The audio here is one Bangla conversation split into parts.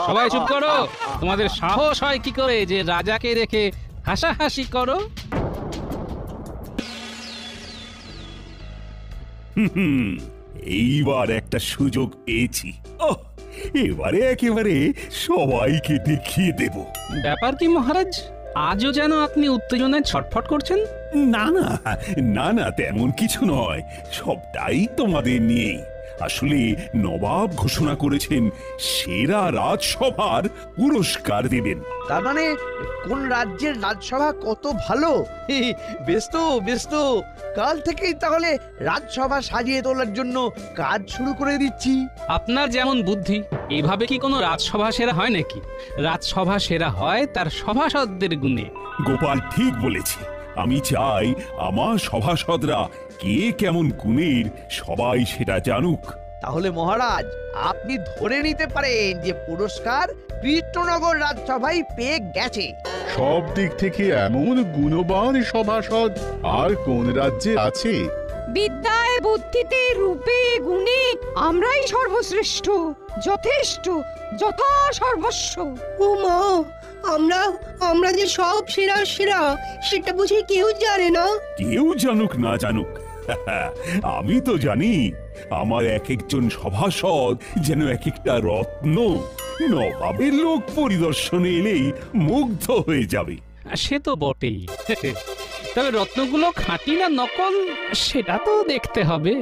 সবাই চুপ করো। তোমাদের সাহস হয় কি করে যে রাজাকে রেখে হাসাহাসি করো? এইবার একটা সুযোগ পেয়েছি। এবারে একেবারে সবাইকে দেখিয়ে দেব। ব্যাপার কি মহারাজ, আজও যেন আপনি উত্তেজনায় ছটফট করছেন? না না না না, তেমন কিছু নয়, সবটাই তোমাদের নিয়েই। আসলে নবাব ঘোষণা করেছেন সেরা রাজসভার পুরস্কার দেবেন। তার মানে কোন রাজ্যের রাজসভা কত ভালো। বেশ তো বেশ তো, কাল থেকেই তাহলে রাজসভা সাজিয়ে তোলার জন্য কাজ শুরু করে দিচ্ছি। আপনার যেমন বুদ্ধি, এইভাবে কি কোনো রাজসভা সেরা হয় নাকি? রাজসভা সেরা হয় তার সভাসদদের গুণে। গোপাল ঠিক বলেছে। আমি চাই আমার সভাসদরা কে কেমন গুণের সবাই সেটা জানুক। তাহলে মহারাজ, আপনি ধরে নিতে পারেন যে পুরস্কার কৃষ্ণনগর রাজসভায় পেয়ে গেছে। সব দিক থেকে এমন গুণবান সভাসদ আর কোন রাজ্যে আছে? বিদ্যায় বুদ্ধিতে রূপে গুণে আমরাই সর্বশ্রেষ্ঠ, যথেষ্ট, যথা সর্বস্ব। ও মা, আমরা আমরা যে সব সেরা সেরা সেটা বুঝি কেউ জানে না। কেউ জানুক না জানুক, আমি তো জানি আমার এক একজন সভাসদ যেন এক একটা রত্ন। নবাবের লোক পরিদর্শনে এলেই মুগ্ধ হয়ে যাবে। সে তো বটেই, তবে রত্নগুলো খাঁটি না নকল সেটা তো দেখতে হবে।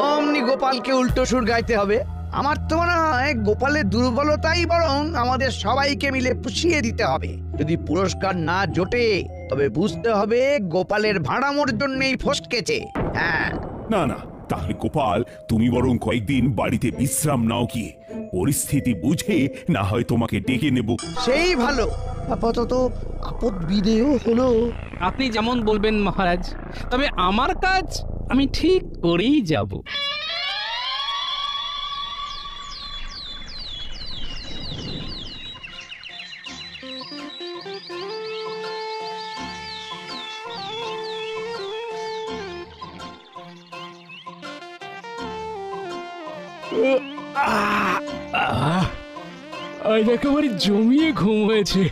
অমনি গোপালকে উল্টো সুর গাইতে হবে। আমার তো মনে হয় গোপালের দুর্বলতাই বরং আমাদের সবাইকে মিলে পুষিয়ে দিতে হবে। যদি পুরস্কার না জোটে তবে বুঝতে হবে গোপালের ভাড়ামোর জন্যই ফসকেছে। হ্যাঁ, না না, তাহলে গোপাল তুমি বরং কয়েকদিন বাড়িতে বিশ্রাম নাও, গিয়ে পরিস্থিতি বুঝে না হয় তোমাকে ডেকে নেব। সেই ভালো। আপাতত আপদ বিদেয় হলো। আপনি যেমন বলবেন মহারাজ, তবে আমার কাজ আমি ঠিক করেই যাব। আজ একেবারে জমিয়ে ঘুম হয়েছে,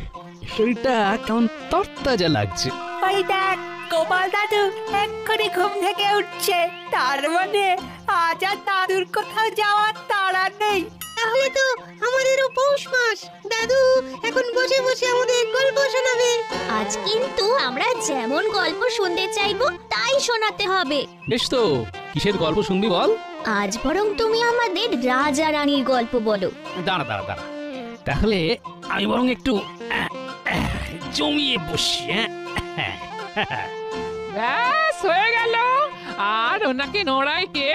শরীরটা কেমন তরতাজা লাগছে। ওই দেখ, গোপাল দাদু এক্ষুনি ঘুম থেকে উঠছে। তার মানে আজ আর দাদুর কোথাও যাওয়ার তাড়া নেই। তাহলে তো আমাদেরও পৌষ মাস। দাদু এখন বসে বসে আমাদের গল্প শোনাবে। আজ কিন্তু আমরা যেমন গল্প শুনতে চাইবো তাই শোনাতে হবে। বেশ তো, কিসের গল্প শুনবি বল? আজ বরং তুমি আমাদের রাজা রানীর গল্প বলো। দাঁড়া দাঁড়া দাঁড়া, তাহলে আমি বরং একটু জমিয়ে বসি। ব্যাস হয়ে গেল। আর ওনাকে নড়াই কে?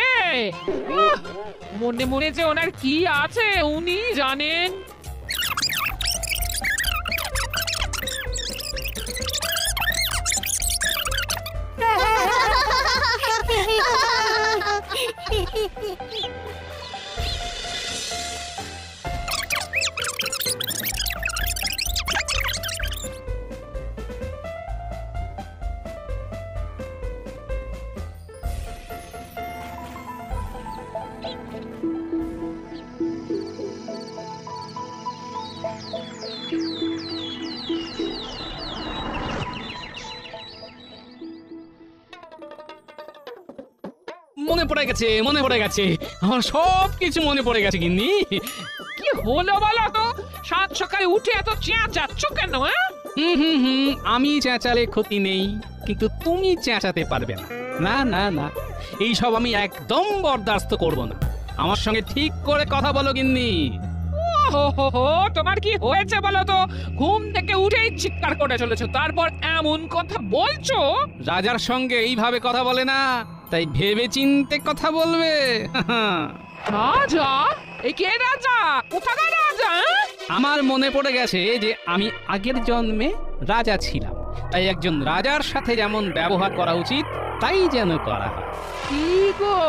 মনে মনে যে ওনার কি আছে উনি জানেন। মনে পড়ে গেছে, মনে পড়ে গেছে, আমার সব কিছু মনে পড়ে গেছে। গিন্নি, কি হলো বলো তো? সাত সকালে উঠে এত চেঁচাচ্ছ কেন? আমি চেঁচালে ক্ষতি নেই, কিন্তু তুমি চেঁচাতে পারবে না। না না না, এইসব আমি একদম বরদাস্ত করব না। আমার সঙ্গে ঠিক করে কথা বলো গিন্নি। ওহো, তোমার কি হয়েছে বলো তো? ঘুম থেকে উঠেই চিৎকার করে চলেছো, তারপর এমন কথা বলছো। রাজার সঙ্গে এইভাবে কথা বলে না, তাই ভেবে চিন্তে কথা বলবে। রাজা? এই কে রাজা? কোথাকার রাজা? আমার মনে পড়ে গেছে যে আমি আগের জন্মে রাজা ছিলাম, তাই একজন রাজার সাথে যেমন ব্যবহার করা উচিত তাই যেন করা হয়। কি গো,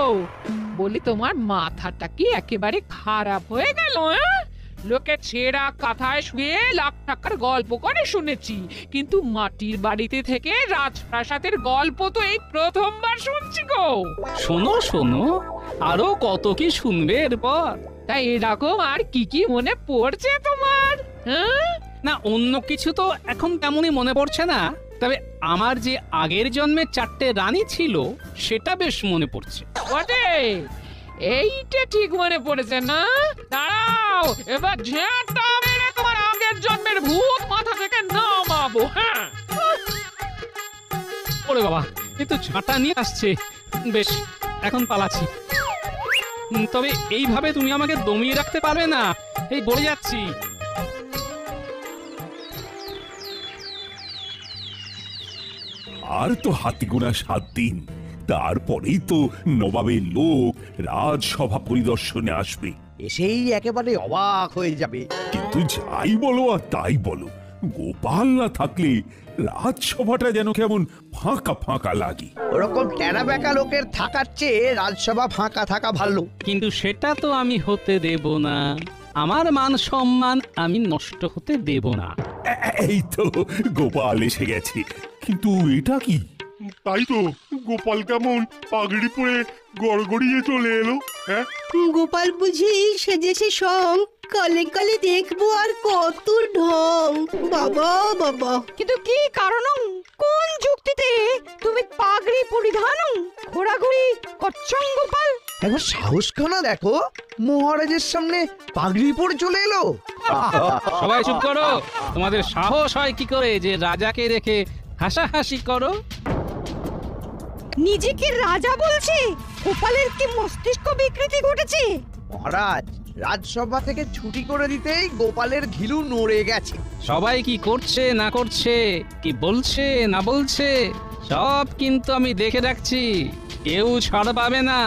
বলি তোমার মাথাটা কি একেবারে খারাপ হয়ে গেল? লোকে ছেঁড়া কাঁথায় শুয়ে লাখ টাকার গল্প করে শুনেছি, কিন্তু মাটির বাড়িতে থেকে রাজপ্রাসাদের গল্প তো এই প্রথমবার শুনছি গো। শোনো শোনো, আরো কত কি শুনবে এরপর। তাই এরকম আর কি কি মনে পড়ছে তোমার? হ্যাঁ, না অন্য কিছু তো এখন তেমনই মনে পড়ছে না, তবে আমার যে আগের জন্মে 4টে রানী ছিল সেটা বেশ মনে পড়ছে। বটে, এইটা ঠিক মনে পড়েছে না? দাঁড়াও, এবার ঝেঁটা মেরে তোমার আগের জন্মের ভূত মাথা থেকে নামাবো। হ্যাঁ, ওরে বাবা, এ তো ঝাঁটা নিয়ে আসছে। বেশ, এখন পালাচ্ছি। তবে এইভাবে তুমি আমাকে দমিয়ে রাখতে পারবে না, এই বলে যাচ্ছি। আর তো হাতে গোনা 7 দিন, তারপরেই তো নবাবের লোক রাজসভা পরিদর্শনে আসবে। এসেই একেবারে অবাক হয়ে যাবে। কিন্তু যাই বলো আর তাই বলো, গোপাল না থাকলে রাজসভাটা যেন কেমন ফাঁকা ফাঁকা লাগে। ওরকম টেরা বেকা লোকের থাকার চেয়ে রাজসভা ফাঁকা থাকা ভালো। কিন্তু সেটা তো আমি হতে দেব না। আমার মান সম্মান আমি নষ্ট হতে দেব না। এই তো গোপাল এসে গেছে, কিন্তু এটা কি? তাই তো, গোপাল কেমন পাগড়ি পরে গড়গড়িয়ে চলে এলো। হ্যাঁ, গোপাল বুঝি সেজেছে সং, কালে কালে দেখবো আর কত ঢং। বাবা বাবা, কিন্তু কি কারণ, কোন যুক্তিতে তুমি পাগড়ি পরিধান ঘোরাঘুরি করছং গোপাল? একবার সাহসখানা দেখো, মহারাজের সামনে পাগড়ি পরে চলে এলো। সবাই চুপ করো। তোমাদের সাহস হয় কি করে যে রাজাকে রেখে হাসাহাসি করো? নিজেকে রাজা বলছে? গোপালের কি মস্তিষ্ক বিকৃতি ঘটেছে? মহারাজ, রাজসভা থেকে ছুটি করে দিতেই গোপালের ঘিলু নড়ে গেছে। সবাই কি করছে না করছে, কি বলছে না বলছে, সব কিন্তু আমি দেখে রাখছি। কেউ ছাড় পাবে না।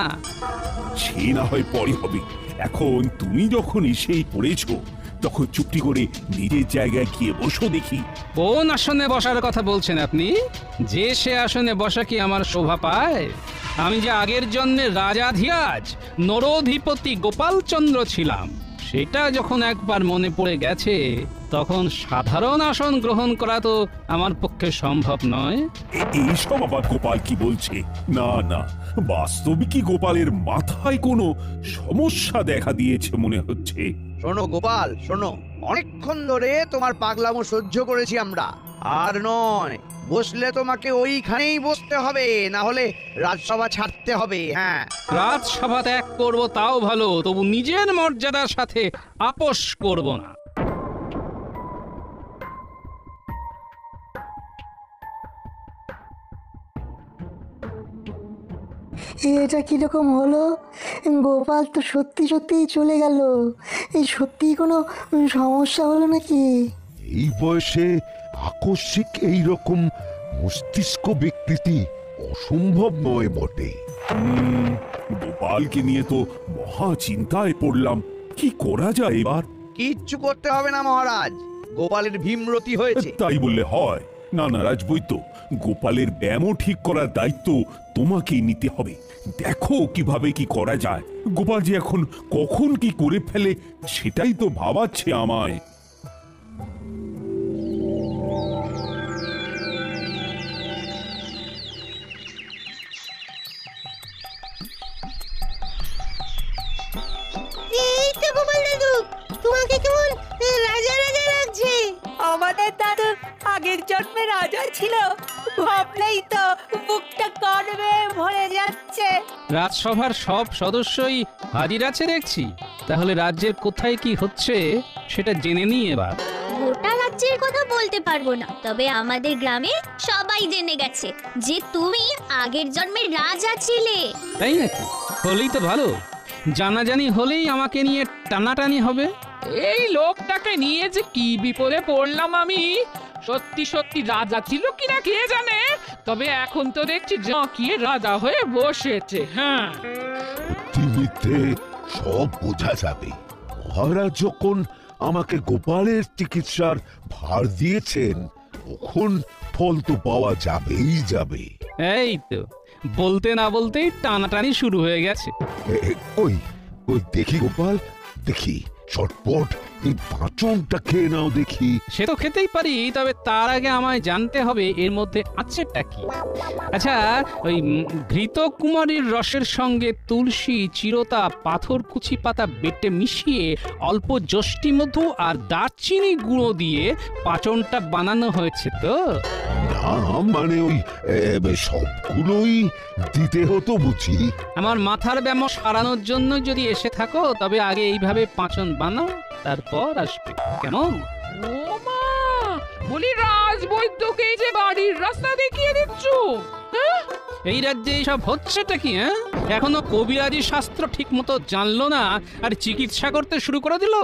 সে না হয় পরে হবে, এখন তুমি যখন এসেই পড়েছো তখন চুপটি করে নিজের জায়গায় গিয়ে বসো দেখি। কোন আসনে বসার কথা বলছেন আপনি? যে সে আসনে বসা কি আমার শোভা পায়? আমি যে আগের জন্মে রাজাধিরাজ নরোধিপতি গোপালচন্দ্র ছিলাম, সেটা যখন একবার মনে পড়ে গেছে, তখন সাধারণ আসন গ্রহণ করা তো আমার পক্ষে সম্ভব নয়। এইসব আবার গোপাল কি বলছে? না না, বাস্তবে কি গোপালের মাথায় কোনো সমস্যা দেখা দিয়েছে মনে হচ্ছে। শোনো গোপাল, শোনো, অনেকক্ষণ ধরে তোমার পাগলামো সহ্য করেছি আমরা। আর নয়, বসলে তোমাকে ওইখানেই বসতে হবে, না হলে রাজসভা ছাড়তে হবে। হ্যাঁ, রাজসভা ত্যাগ করবো তাও ভালো, তবু নিজের মর্যাদার সাথে আপোষ করব না। এটা কিরকম হলো? গোপাল তো সত্যি সত্যিই চলে গেল। এই সত্যি কোনো সমস্যা হলো নাকি? এই বয়সে আকস্মিক এইরকম মস্তিষ্ক বিকৃতি অসম্ভব নয় বটে। গোপালকে নিয়ে তো মহা চিন্তায় পড়লাম, কি করা যায় এবার? কিচ্ছু করতে হবে না মহারাজ, গোপালের ভীমরতি হয়েছে। তাই বললে হয়? না না রাজবৈদ্য, গোপালের ব্যায়ামও ঠিক করার দায়িত্ব তোমাকেই নিতে হবে। দেখো কিভাবে কি করা যায়। গোপাল যে এখন কখন কি করে ফেলে সেটাই তো ভাবাচ্ছে আমায়। এই তো গোপাল দাদু, তোমাকে কেমন রাজা রাজা লাগছে। আমাদের দাদু আগের জন্মে রাজা ছিল, ভাবলেই তো বুকটা গর্বে ভরে যাচ্ছে। রাজসভার সব সদস্যই হাজির আছে দেখছি। তাহলে রাজ্যের কোথায় কি হচ্ছে সেটা জেনে নিই এবার। গোটা রাজ্যের কথা বলতে পারবো না, তবে আমাদের গ্রামে সবাই জেনে গেছে যে তুমি আগের জন্মের রাজা ছিলে। তাই নাকি? হলেই তো ভালো। জানাজানি হলেই আমাকে নিয়ে টানাটানি হবে। এই লোকটাকে নিয়ে যে কি বিপদে পড়লাম আমি। সত্যি সত্যি রাজা ছিল কিনা কে জানে, তবে এখন তো দেখছি জাঁকিয়ে রাজা হয়ে বসেছে। হ্যাঁ, মিথ্যে সব বোঝা যাবে। মহারাজ যখন আমাকে গোপালের চিকিৎসার ভার দিয়েছেন, তখন ফল তো পাওয়া যাবেই যাবে। এই তো বলতে না বলতেই টানাটানি শুরু হয়ে গেছে। ওই ওই দেখি গোপাল, দেখি চটপট এই পাঁচনটা খেয়ে নাও দেখি। সে তো খেতেই পারি, তবে তার আগে আমায় জানতে হবে এর মধ্যে আছেটা কি। আচ্ছা, ওই ঘৃত কুমারীর রসের সঙ্গে তুলসী, চিরতা, পাথরকুচি পাতা বেটে মিশিয়ে অল্প যষ্টি মধু আর দারচিনি গুঁড়ো দিয়ে পাঁচনটা বানানো হয়েছে তো? না মানে ওই সবগুলোই দিতে হতো বুঝি। আমার মাথার ব্যামো সারানোর জন্য যদি এসে থাকো তবে আগে এইভাবে পাঁচন বানাও, তারপর আসবে, কেমন? ও মা, বলি রাজবৈদ্যকে এই যে বাড়ির রাস্তা দেখিয়ে দিচ্ছ, হ্যাঁ? এই রাজ্যে এইসব হচ্ছেটা কি? এখনো কবিরাজি শাস্ত্র ঠিক মতো জানলো না আর চিকিৎসা করতে শুরু করে দিল।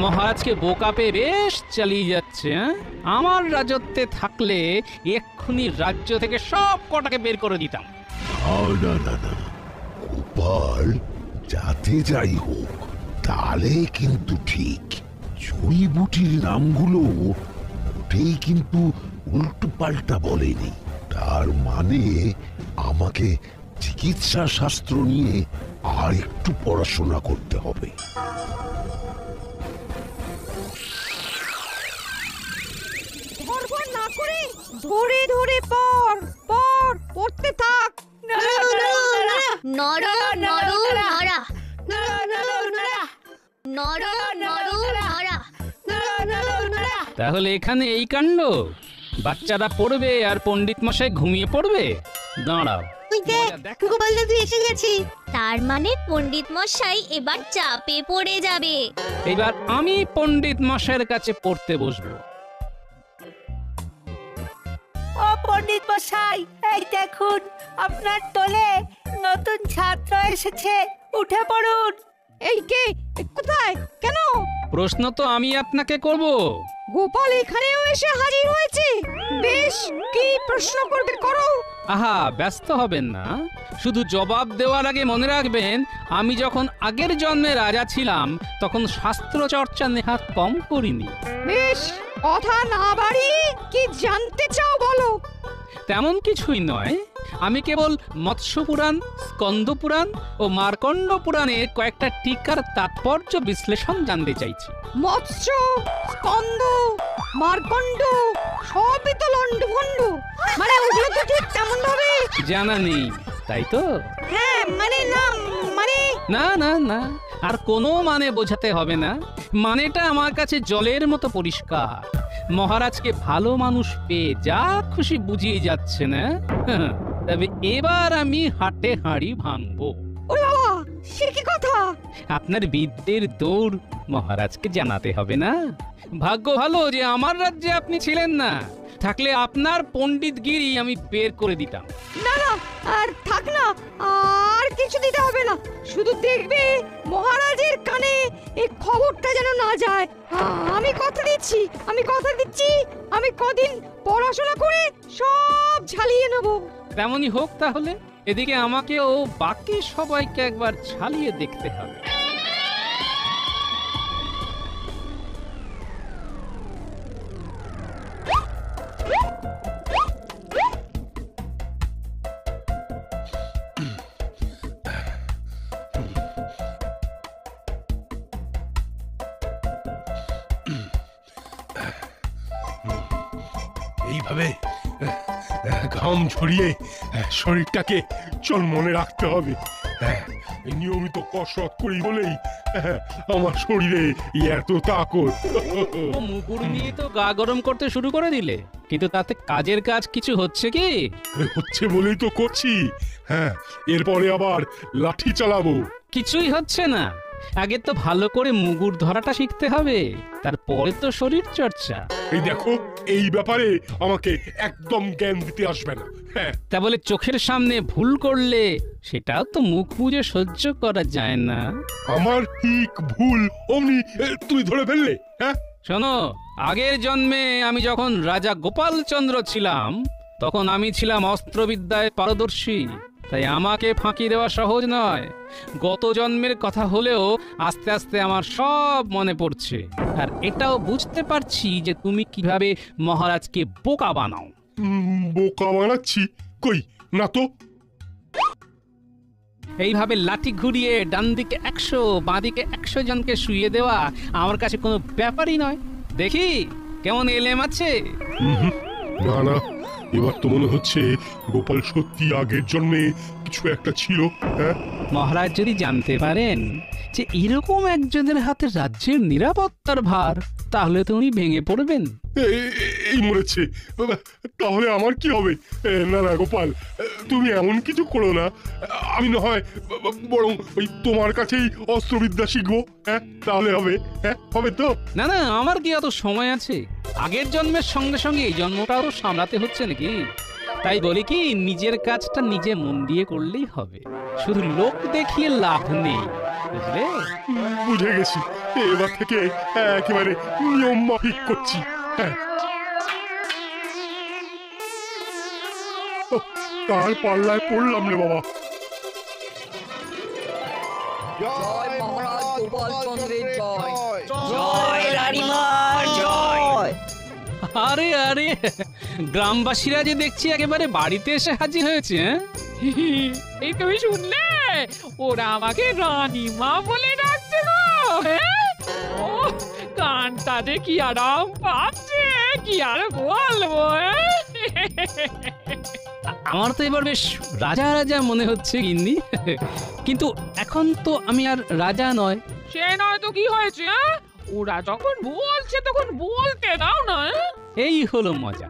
মহারাজকে বোকা পেয়ে বেশ চালিয়ে যাচ্ছে। আমার রাজত্বে থাকলে এক্ষুনি রাজ্য থেকে সব কটাকে বের করে দিতাম। না না না, গোপাল যাতে যাই হোক তাহলে কিন্তু ঠিক। জড়িবুটির নামগুলো ওটাই কিন্তু উল্টো পাল্টা বলেনি। তার মানে আমাকে চিকিৎসা শাস্ত্র নিয়ে আর একটু পড়াশোনা করতে হবে। না করে ধরে ধরে পড়তে থাক। তাহলে এখানে এই কাণ্ড, বাচ্চারা পড়বে আর পণ্ডিত মশাই ঘুমিয়ে পড়বে। দাঁড়াও, গোপাল দাদু এসে গেছে। তার মানে পণ্ডিত মশাই এবার চাপে পড়ে যাবে। এবার আমি পণ্ডিত মশাইয়ের কাছে পড়তে বসবো। ও পণ্ডিত মশাই, এই দেখুন আপনার দলে নতুন ছাত্র এসেছে, উঠে পড়ুন। এই কে? কোথায়? কেন? প্রশ্ন তো আমি আপনাকে করব। গোপাল এখানেও এসে হাজির হয়েছে। বেশ, কি প্রশ্ন করবে করো। আহা, ব্যস্ত হবেন না, শুধু জবাব দেওয়ার আগে মনে রাখবেন আমি যখন আগের জন্মে রাজা ছিলাম তখন শাস্ত্র চর্চা নেহাত কম করিনি। বেশ, কথা না বাড়িয়ে কি জানতে চাও বলো। তেমন কিছুই নয়, আমি কেবল মৎস্য পুরাণ, স্কন্দ পুরাণ ও মার্কণ্ড পুরাণের কয়েকটা টিকার তাৎপর্য বিশ্লেষণ জানতে চাইছি। মৎস্য, স্কন্দ, মার্কণ্ড সবই তো লন্ডভন্ড, মানে ওগুলো তো ঠিক তেমন ভাবে জানা নেই, তাই তো? হ্যাঁ, মানে না, মানে না না না, আর কোনো মানে বোঝাতে হবে না, মানেটা আমার কাছে জলের মতো পরিষ্কার। মহারাজকে ভালো মানুষ পেয়ে যা খুশি বুঝিয়ে যাচ্ছে না। তবে এবার আমি হাটে হাঁড়ি ভাঙবো। ওরে বাবা, সে কি কথা? আপনার বিদ্যের দৌড় মহারাজকে জানাতে হবে না? ভাগ্য ভালো যে আমার রাজ্যে আপনি ছিলেন না, থাকলে আপনার পণ্ডিতগিরি আমি বের করে দিতাম। না না, আর থাক না, আর কিছু দিতে হবে না, শুধু দেখবে মহারাজের কানে এই খবরটা যেন না যায়। আমি কথা দিচ্ছি, আমি কদিন পড়াশোনা করে সব ঝালিয়ে নেব। তেমনই হোক তাহলে, এদিকে আমাকে ও বাকি সবাইকে একবার ঝালিয়ে দেখতে হবে। এইভাবে ঘাম ঝরিয়ে শরীরটাকে চনমনে রাখতে হবে। নিয়মিত কসরত করি বলেই আমার শরীরে এত তাকত। মুকুর নিয়ে তো গা গরম করতে শুরু করে দিলে, কিন্তু তাতে কাজের কাজ কিছু হচ্ছে কি? হচ্ছে বলেই তো করছি। হ্যাঁ, এরপরে আবার লাঠি চালাবো। কিছুই হচ্ছে না, আগে তো ভালো করে মুগুর ধরাটা শিখতে হবে, তারপরে তো শরীর চর্চা। এই দেখো, এই ব্যাপারে আমাকে একদম জ্ঞান দিতে আসবে না। হ্যাঁ, তা বলে চোখের সামনে ভুল করলে সেটাও তো মুখ বুজে সহ্য করা যায় না। আমার ঠিক ভুল অমনি তুমি ধরে ফেললে। হ্যাঁ, শোনো, আগের জন্মে আমি যখন রাজা গোপাল চন্দ্র ছিলাম তখন আমি ছিলাম অস্ত্রবিদ্যায় পারদর্শী, তাই আমাকে ফাঁকি দেওয়া সহজ নয়। গত জন্মের কথা হলেও আস্তে আস্তে আমার সব মনে পড়ছে, আর এটাও বুঝতে পারছি যে তুমি কিভাবে মহারাজকে বোকা বানাও। বোকা বানাচ্ছি? কই না তো। এইভাবে লাঠি ঘুরিয়ে ডান দিকে 100 বাঁ দিকে 100 জনকে শুইয়ে দেওয়া আমার কাছে কোনো ব্যাপারই নয়। দেখি কেমন এলেম আছে। না না, এবার তো মনে হচ্ছে গোপাল সত্যি আগের জন্মে কিছু একটা ছিল। হ্যাঁ, মহারাজ যদি জানতে পারেন যে এরকম একজনের হাতে রাজ্যের নিরাপত্তার ভার, তাহলে তো উনি ভেঙে পড়বেন। এই মরেছে, তাহলে আমার কি হবে? না না গোপাল, তুমি এমন কিছু করো না। আমি না হয় বরং ওই তোমার কাছেই অস্ত্রবিদ্যা শিখবো। হ্যাঁ, তাহলে হবে। হ্যাঁ, হবে তো? না না, আমার কি অত সময় আছে? আগের জন্মের সঙ্গে সঙ্গে এই জন্মটাও সামলাতে হচ্ছে নাকি? তাই বলি কি, নিজের কাজটা নিজে মন দিয়ে করলেই হবে, শুধু লোক দেখিয়ে লাভ নেই, বুঝলে? বুঝে গেছি, এবার থেকে একেবারে নিয়ম মাফিক করছি। হ্যাঁ, তার পাল্লায় পড়লাম রে বাবা। জয় মহারাজ গোপাল চন্দ্রের জয়। জয় রানীমার জয়। আরে আরে, গ্রামবাসীরা যে দেখছি একেবারে বাড়িতে এসে হাজির হয়েছে। এই তুমি শুনলে? ওরা আমাকে রানীমা বলে ডাকছে গো। হ্যাঁ? ও, কানটা যে কি আরাম পাচ্ছে, কি আর বলবো। আমার তো এবার বেশ রাজা রাজা মনে হচ্ছে গিন্নি, কিন্তু এখন তো আমি আর রাজা নয়। সে নয় তো কি হয়েছে? ওরা যখন বলছে তখন বলতে দাও না। এই হলো মজা,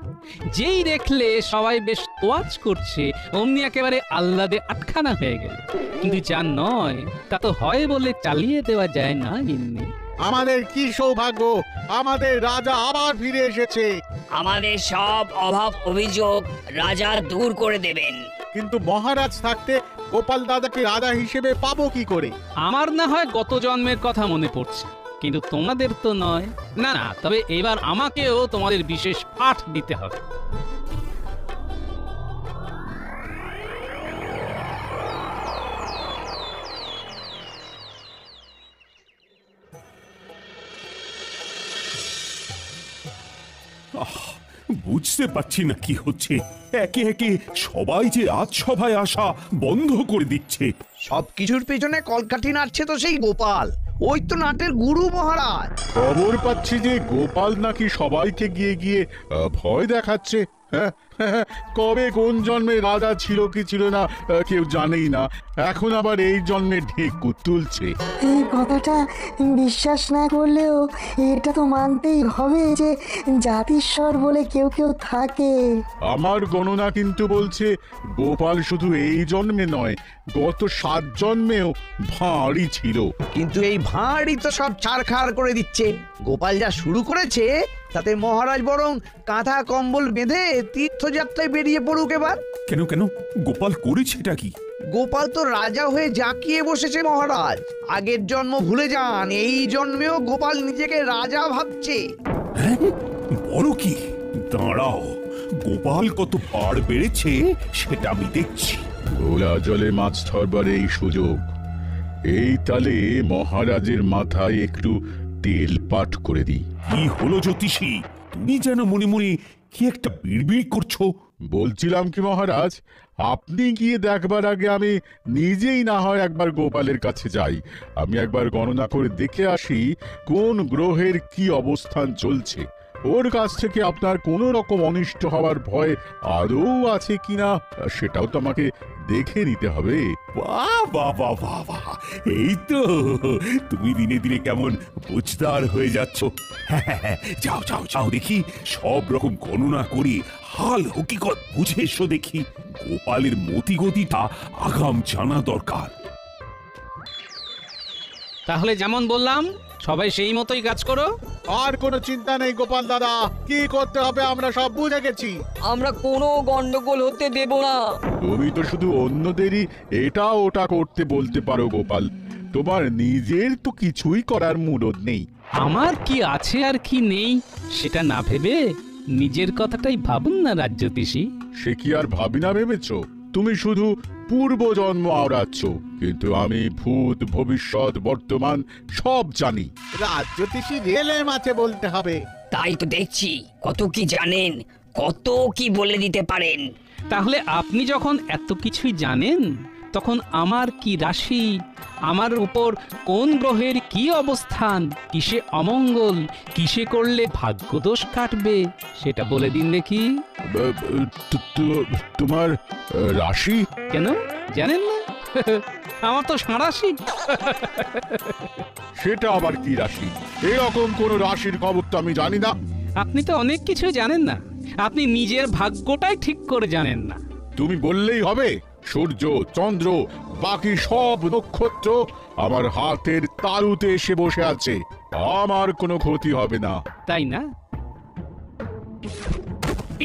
যেই দেখলে সবাই বেশ তোয়াজ করছে অমনি একেবারে আহ্লাদে আটখানা হয়ে গেল। কিন্তু যা নয় তা তো হয় বলে চালিয়ে দেওয়া যায় না গিন্নি। আমাদের কি সৌভাগ্য, আমাদের রাজা আবার ফিরে এসেছে। আমাদের সব অভাব অভিযোগ রাজা দূর করে দেবেন। কিন্তু মহারাজ থাকতে গোপাল দাদাকে রাজা হিসেবে পাবো কি করে? আমার না হয় গত জন্মের কথা মনে পড়ছে, কিন্তু তোমাদের তো নয়। না না, তবে এবার আমাকেও তোমাদের বিশেষ পাঠ দিতে হবে। বুঝতে পারছি না কি হচ্ছে। একে একে সবাই যে রাজসভায় আসা বন্ধ করে দিচ্ছে। সবকিছুর পেছনে কলকাঠি নাড়ছে তো সেই গোপাল। ওই তো নাটের গুরু মহারাজ। খবর পাচ্ছি যে গোপাল নাকি সবাইকে গিয়ে গিয়ে ভয় দেখাচ্ছে। কবে কোন জন্মে রাজা ছিল কি ছিল না কেউ জানেই না, এখন আবার এই জন্মে ঢেকু তুলছে। এই কথাটা বিশ্বাস না করলেও এটা তো মানতেই হবে যে জাতিস্বর বলে কেউ কেউ থাকে। আমার গণনা কিন্তু বলছে গোপাল শুধু এই জন্মে নয়, গত 7 জন্মেও ভাঁড়ই ছিল। কিন্তু এই ভাঁড়ই তো সব ছাড়খাড় করে দিচ্ছে। গোপাল যা শুরু করেছে তাতে মহারাজ বরং কাঁথা কম্বল বেঁধে তীর্থযাত্রায় বেরিয়ে পড়ুক এবার। কেন কেন, গোপাল করেছেটা কি? গোপাল তো রাজা হয়ে জাঁকিয়ে বসেছে মহারাজ। আগের জন্ম ভুলে যান, এই জন্মেও গোপাল নিজেকে রাজা ভাবছে। হ্যাঁ, বলো কি? দাঁড়াও, গোপাল কত পাড় বেড়েছে সেটা আমি দেখছি। ঘোলা জলে মাছ ধরবার এই সুযোগ, এই তালে মহারাজের মাথায় একটু তেল পাট করে দিই। কি হলো জ্যোতিষী, তুমি যেন মনে মনে কি একটা বিড়বিড় করছো? বলছিলাম কি মহারাজ, আপনি গিয়ে দেখবার আগে আমি নিজেই না হয় একবার গোপালের কাছে যাই। আমি একবার গণনা করে দেখে আসি কোন গ্রহের কি অবস্থান চলছে। ওর কাছ থেকে আপনার কোনো রকম অনিষ্ট হওয়ার ভয় আদৌ আছে কিনা সেটাও তো আমাকে দেখে নিতে হবে। বাহ বাহ বাহ বাহ বাহ, এই তো তুমি দিনে দিনে কেমন বুঝদার হয়ে যাচ্ছ। যাও যাও যাও, দেখি সব রকম গণনা করি হাল হকিকত বুঝে এসো দেখি। গোপালের মতিগতিটা আগাম জানা দরকার। তাহলে যেমন বললাম সবাই সেই মতোই কাজ করো। আর কোনো চিন্তা নেই গোপাল দাদা, কি করতে হবে আমরা সব বুঝে গেছি। আমরা কোনো গন্ডগোল হতে দেব না। তুমি তো শুধু অন্যদেরই এটা ওটা করতে বলতে পারো গোপাল, তোমার নিজের তো কিছুই করার মুরদ নেই। আমার কি আছে আর কি নেই সেটা না ভেবে নিজের কথাটাই ভাবুন না রাজ্যতীষী। সে কি আর ভাবি না ভেবেছ? তুমি শুধু পূর্ব জন্ম আওড়াচ্ছ, কিন্তু আমি ভূত ভবিষ্যৎ বর্তমান সব জানি। রাজ্যতীষী রেলে মাছে বলতে হবে। তাই তো দেখছি কত কি জানেন, কত কি বলে দিতে পারেন। তাহলে আপনি যখন এত কিছুই জানেন তখন আমার কি রাশি, আমার উপর কোন গ্রহের কি অবস্থান, কিসে অমঙ্গল, কিসে করলে ভাগ্যদোষ কাটবে সেটা বলে দিন দেখি। তোমার রাশি? কেন জানেন না? আমার তো সাঁড়াশি। সেটা আবার কি রাশি? এরকম কোন রাশির খবর তো আমি জানি না। আপনি তো অনেক কিছু জানেন না, আপনি নিজের ভাগ্যটাই ঠিক করে জানেন না। তুমি বললেই হবে? সূর্য, চন্দ্র, বাকি সব নক্ষত্র আমার হাতের তালুতে এসে বসে আছে, আমার কোনো ক্ষতি হবে না। তাই না?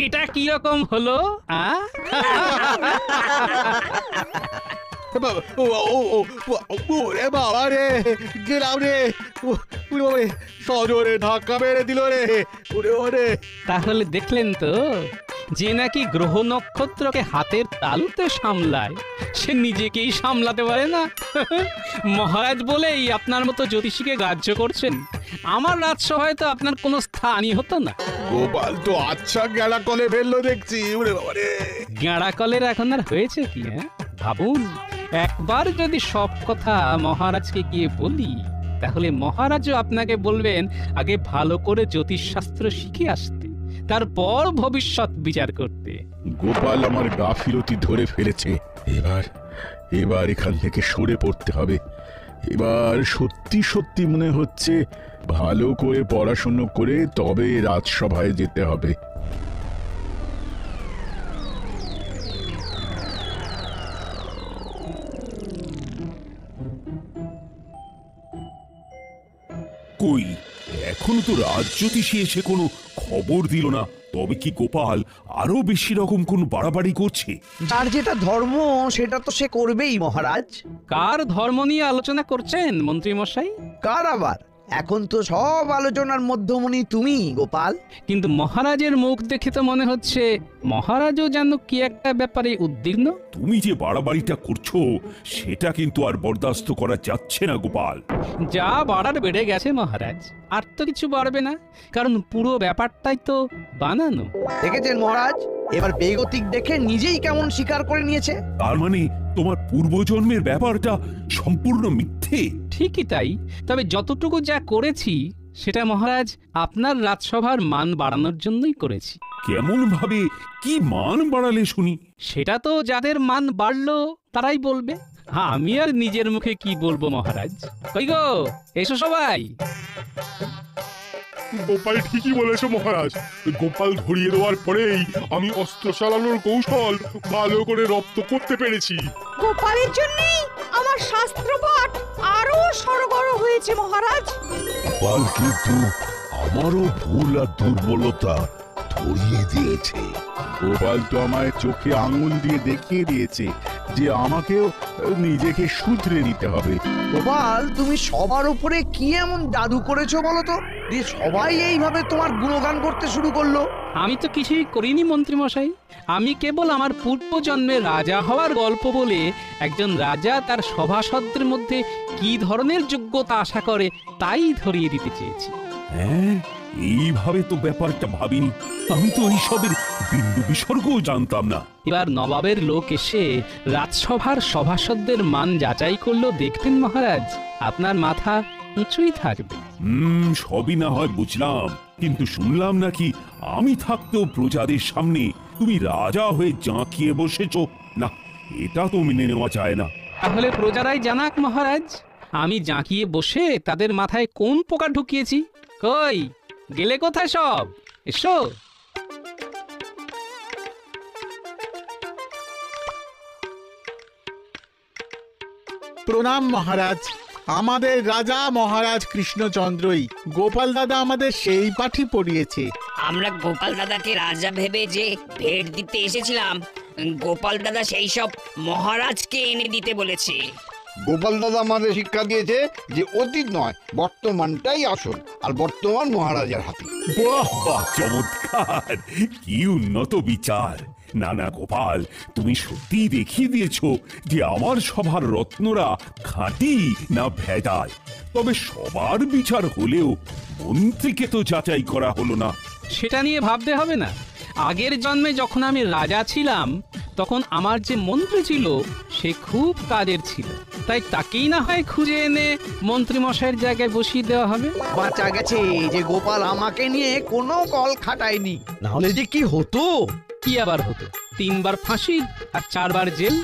এটা কি রকম হলো? বাবা রে, গেলাম রে, সজোরে ধাক্কা মেরে দিল রে। তাহলে দেখলেন তো, যে নাকি গ্রহ নক্ষত্রকে হাতের তালুতে সামলায় সে নিজেকেই সামলাতে পারে না। মহারাজ বলেই আপনার মতো জ্যোতিষীকে গ্রাহ্য করছেন। আমার রাজসভায় তো আপনার কোনো স্থানই হতো না। গোপাল তো আচ্ছা গেড়া কলে ফেললো দেখছি। গেঁড়া কলের এখন আর হয়েছে কি? ভাবুন, একবার যদি সব কথা মহারাজকে গিয়ে বলি, তাহলে মহারাজও আপনাকে বলবেন আগে ভালো করে জ্যোতিষশাস্ত্র শিখে আসতে, তারপর ভবিষ্যৎ বিচার করতে। গোপাল আমার গাফিলতি ধরে ফেলেছে। এবার এখান থেকে সরে পড়তে হবে। এবার সত্যি সত্যি মনে হচ্ছে ভালো করে পড়াশুনো করে তবে রাজসভায় যেতে হবে। কই, এখনো তো রাজজ্যোতিষী এসে কোনো খবর দিল না। তবে কি গোপাল আরো বেশি রকম কোন বাড়াবাড়ি করছে? যার যেটা ধর্ম সেটা তো সে করবেই মহারাজ। কার ধর্ম নিয়ে আলোচনা করছেন মন্ত্রী মশাই? কার আবার? এখন তো সব আলোচনার মধ্যমণি তুমি গোপাল। কিন্তু মহারাজের মুখ দেখে তো মনে হচ্ছে মহারাজও যেন কি একটা ব্যাপারে উদ্বিগ্ন। তুমি যে বাড়াবাড়িটা করছো সেটা কিন্তু আর বরদাস্ত করা যাচ্ছে না গোপাল। যা বাড়ার বেড়ে গেছে মহারাজ, আর তো কিছু বাড়বে না, কারণ পুরো ব্যাপারটাই তো বানানো। দেখেছেন মহারাজ, এবার বেগতিক দেখে নিজেই কেমন স্বীকার করে নিয়েছে। তার মানে তোমার পূর্বজন্মের ব্যাপারটা সম্পূর্ণ মিথ্যে? ঠিকই তাই, তবে যতটুকু যা করেছি সেটা মহারাজ আপনার রাজসভার মান বাড়ানোর জন্যই করেছি। কেমন ভাবে, কি মান বাড়ালে শুনি? সেটা তো যাদের মান বাড়লো তারাই বলবে, আমি আর নিজের মুখে কি বলবো মহারাজ। কই গো, এসো সবাই। গোপাল ঠিকই বলেছে মহারাজ। গোপাল ধরিয়ে দেওয়ার পরেই আমি অস্ত্র চালানোর কৌশল ভালো করে রপ্ত করতে পেরেছি। গোপালের জন্যই আমার শাস্ত্রপাঠ আরো সরগর হয়েছে মহারাজ। গোপাল কিন্তু আমারও ভুল আর দুর্বলতা ধরিয়ে দিয়েছে। গোপাল তো আমায় চোখে আঙুল দিয়ে দেখিয়ে দিয়েছে যে আমাকেও নিজেকে শুধরে নিতে হবে। গোপাল, তুমি সবার উপরে কি এমন জাদু করেছো বলো তো, যে সবাই এইভাবে তোমার গুণগান করতে শুরু করলো? আমি তো কিছুই করিনি মন্ত্রী মশাই, আমি কেবল আমার পূর্বজন্মে রাজা হওয়ার গল্প বলে একজন রাজা তার সভাসদদের মধ্যে কি ধরনের যোগ্যতা আশা করে তাই ধরিয়ে দিতে চেয়েছি। হ্যাঁ, এইভাবে তো ব্যাপারটা ভাবিনি। আমি তো এইসবের বিন্দু বিসর্গও জানতাম না। এবার নবাবের লোক এসে রাজসভার সভাসদদের মান যাচাই করলো, দেখবেন মহারাজ আপনার মাথা উঁচুই থাকবে। সবই না হয় বুঝলাম, কিন্তু শুনলাম নাকি আমি থাকতেও প্রজাদের সামনে তুমি রাজা হয়ে জাঁকিয়ে বসেছো। না, এটা তো মেনে নেওয়া যায় না। তাহলে প্রজারাই জানাক মহারাজ, আমি জাঁকিয়ে বসে তাদের মাথায় কোন পোকা ঢুকিয়েছি। কই গেলে কোথায় সব? এসো। প্রণাম মহারাজ। আমাদের রাজা মহারাজ কৃষ্ণচন্দ্রই। গোপাল দাদা আমাদের সেই পাঠই পড়িয়েছে। আমরা গোপাল দাদাকে রাজা ভেবে যে ভেট দিতে এসেছিলাম, গোপাল দাদা সেই সব মহারাজকে এনে দিতে বলেছে। গোপাল দাদা আমাদের শিক্ষা দিয়েছে যে অতীত নয়, বর্তমানটাই আসল, আর বর্তমান মহারাজার হাতে। বাহ বাহ, চমৎকার! কি উন্নত বিচার! না না গোপাল, তুমি সত্যিই দেখিয়ে দিয়েছো যে আমার সভার রত্নরা খাঁটি না ভেজাল। তবে সবার বিচার হলেও মন্ত্রীকে তো যাচাই করা হলো না। সেটা নিয়ে ভাবতে হবে না। আগের জন্মে যখন আমি রাজা ছিলাম তখন আমার যে মন্ত্রী ছিল সে খুব কাজের ছিল, তাই তাকেই না হয় খুঁজে এনে মন্ত্রী মশাইয়ের জায়গায় বসিয়ে দেওয়া হবে। বাঁচা গেছে যে গোপাল আমাকে নিয়ে কোনো কল খাটায়নি, না হলে যে কি হতো। কি আবার হতো? 3 বার ফাঁসি আর 4 বার জেল।